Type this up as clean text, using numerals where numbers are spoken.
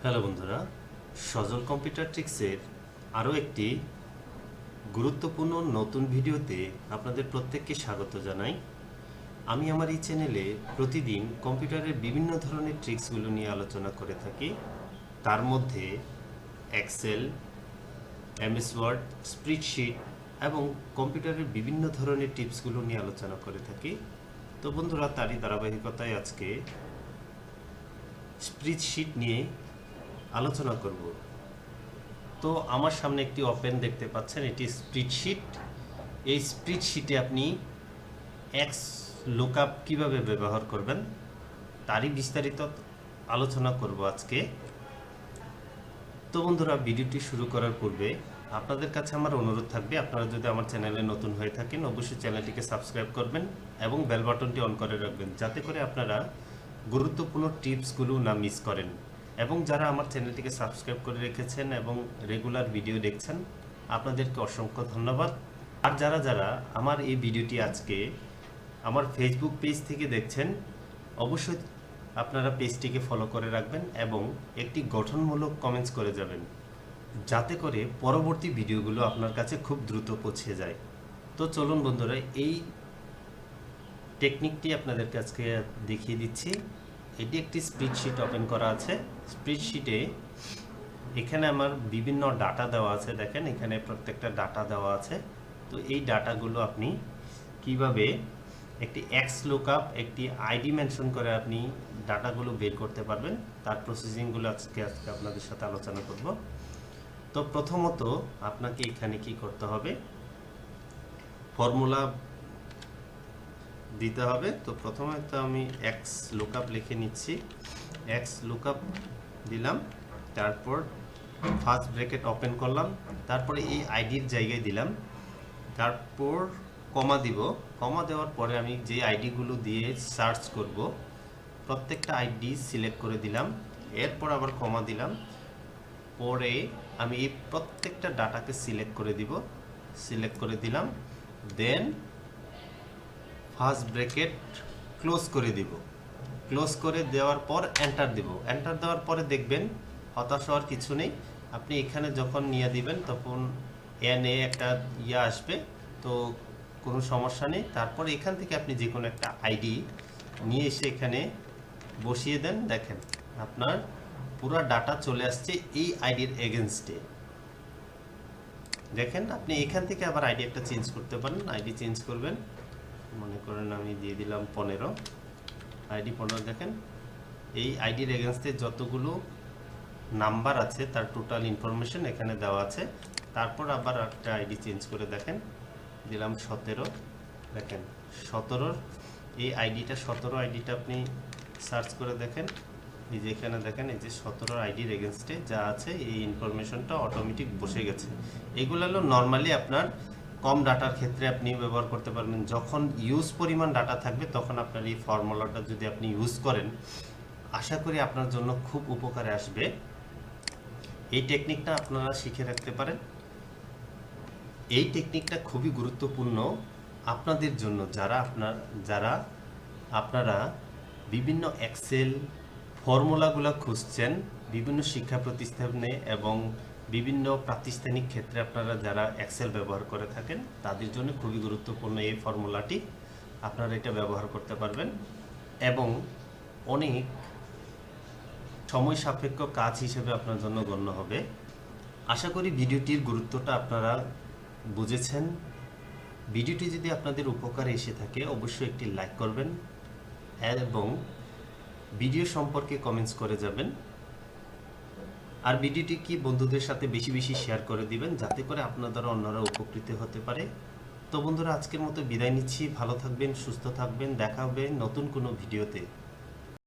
Hello বন্ধুরা, সজল computer ট্রিক্সের আরও একটি গুরুত্বপূর্ণ নতুন ভিডিওতে আপনাদের প্রত্যেককে স্বাগত জানাই। আমি আমার এই চ্যানেলে প্রতিদিন কম্পিউটারের বিভিন্ন ধরনের ট্রিক্সগুলো নিয়ে আলোচনা করে থাকি। তার মধ্যে এক্সেল, এমএস ওয়ার্ড, স্প্রেডশিট এবং কম্পিউটারের বিভিন্ন ধরনের টিপসগুলো নিয়ে আলোচনা করে থাকি। তো বন্ধুরা, তারই ধারাবাহিকতায় আজকে স্প্রেডশিট নিয়ে আলোচনা করব। তো আমার সামনে একটি ওপেন দেখতে পাচ্ছেন, এটি স্প্রেডশিট। এই স্প্রেডশিটে আপনি এক্স লুকআপ কিভাবে ব্যবহার করবেন তারই বিস্তারিত আলোচনা করব আজকে। তো বন্ধুরা, ভিডিওটি শুরু করার পূর্বে আপনাদের কাছে আমার অনুরোধ থাকবে, আপনারা যদি আমার চ্যানেলে নতুন হয়ে থাকেন অবশ্যই চ্যানেলটিকে সাবস্ক্রাইব করবেন এবং বেল বাটনটি অন করে রাখবেন, যাতে করে আপনারা গুরুত্বপূর্ণ টিপসগুলো না মিস করেন। এবং যারা আমার চ্যানেলটিকে সাবস্ক্রাইব করে রেখেছেন এবং রেগুলার ভিডিও দেখছেন, আপনাদেরকে অসংখ্য ধন্যবাদ। আর যারা যারা আমার এই ভিডিওটি আজকে আমার ফেসবুক পেজ থেকে দেখছেন, অবশ্যই আপনারা পেজটিকে ফলো করে রাখবেন এবং একটি গঠনমূলক কমেন্টস করে যাবেন, যাতে করে পরবর্তী ভিডিওগুলো আপনার কাছে খুব দ্রুত পৌঁছে যায়। তো চলুন বন্ধুরা, এই টেকনিকটি আপনাদেরকে আজকে দেখিয়ে দিচ্ছি। এটি একটি স্প্রেডশিট ওপেন করা আছে। স্প্রেডশিটে এখানে আমার বিভিন্ন ডাটা দেওয়া আছে, দেখেন এখানে প্রত্যেকটা ডাটা দেওয়া আছে। তো এই ডাটাগুলো আপনি কিভাবে একটি এক্স লুকআপ, একটি আইডি মেনশন করে আপনি ডাটাগুলো বের করতে পারবেন, তার প্রসেসিংগুলো আজকে আপনাদের সাথে আলোচনা করব। তো প্রথমত আপনাকে এখানে কি করতে হবে, ফর্মুলা দিতে হবে। তো প্রথমে তো আমি এক্স লুকআপ লিখে নিচ্ছি, এক্স লুকআপ দিলাম, তারপর ফার্স্ট ব্র্যাকেট ওপেন করলাম, তারপরে এই আইডির জায়গায় দিলাম, তারপর কমা দিব। কমা দেওয়ার পরে আমি যে আইডিগুলো দিয়ে সার্চ করব প্রত্যেকটা আইডি সিলেক্ট করে দিলাম, এরপর আবার কমা দিলাম, পরে আমি এই প্রত্যেকটা ডাটাকে সিলেক্ট করে দিব, সিলেক্ট করে দিলাম, দেন ফার্স্ট ব্র্যাকেট ক্লোজ করে দিব। ক্লোজ করে দেওয়ার পর এন্টার দিব। এন্টার দেওয়ার পরে দেখবেন হতাশ হওয়ার কিছু নেই। আপনি এখানে যখন নিয়ে দিবেন তখন এনে একটা আসবে, তো কোনো সমস্যা নেই। তারপর এখান থেকে আপনি যে কোনো একটা আইডি নিয়ে এসে এখানে বসিয়ে দেন, দেখেন আপনার পুরো ডাটা চলে আসছে এই আইডির এগেনস্টে। দেখেন আপনি এখান থেকে আবার আইডি একটা চেঞ্জ করতে পারেন। আইডি চেঞ্জ করবেন, মনে করেন আমি দিয়ে দিলাম 15, আইডি 15। দেখেন এই আইডির এগেনস্টে যতগুলো নাম্বার আছে তার টোটাল ইনফরমেশন এখানে দেওয়া আছে। তারপর আবার একটা আইডি চেঞ্জ করে দেখেন দিলাম 17। দেখেন 17-র এই আইডিটা, 17 আইডিটা আপনি সার্চ করে দেখেন, এই যে এখানে দেখেন এই যে 17 আইডির এগেনস্টে যা আছে এই ইনফরমেশনটা অটোমেটিক বসে গেছে। এগুলো হলো নর্মালি আপনার কম ডাটার ক্ষেত্রে আপনি ব্যবহার করতে পারবেন। যখন ইউজ পরিমাণ ডাটা থাকবে তখন আপনার এই ফর্মুলাটা যদি আপনি ইউজ করেন, আশা করি আপনার জন্য খুব উপকারে আসবে। এই টেকনিকটা আপনারা শিখে রাখতে পারেন। এই টেকনিকটা খুবই গুরুত্বপূর্ণ আপনাদের জন্য, যারা আপনারা বিভিন্ন এক্সেল ফর্মুলাগুলো খুঁজছেন বিভিন্ন শিক্ষা প্রতিষ্ঠানে এবং বিভিন্ন প্রাতিষ্ঠানিক ক্ষেত্রে আপনারা যারা এক্সেল ব্যবহার করে থাকেন তাদের জন্য খুবই গুরুত্বপূর্ণ এই ফর্মুলাটি। আপনারা এটা ব্যবহার করতে পারবেন এবং অনেক সময় সাপেক্ষ কাজ হিসেবে আপনার জন্য গণ্য হবে। আশা করি ভিডিওটির গুরুত্বটা আপনারা বুঝেছেন। ভিডিওটি যদি আপনাদের উপকারে এসে থাকে অবশ্যই একটি লাইক করবেন এবং ভিডিও সম্পর্কে কমেন্টস করে যাবেন। আর ভিডিওটি কি বন্ধুদের সাথে বেশি বেশি শেয়ার করে দিবেন, যাতে করে আপনার দ্বারা অন্যরা উপকৃত হতে পারে। তো বন্ধুরা, আজকের মতো বিদায় নিচ্ছি। ভালো থাকবেন, সুস্থ থাকবেন, দেখা হবে নতুন কোনো ভিডিওতে।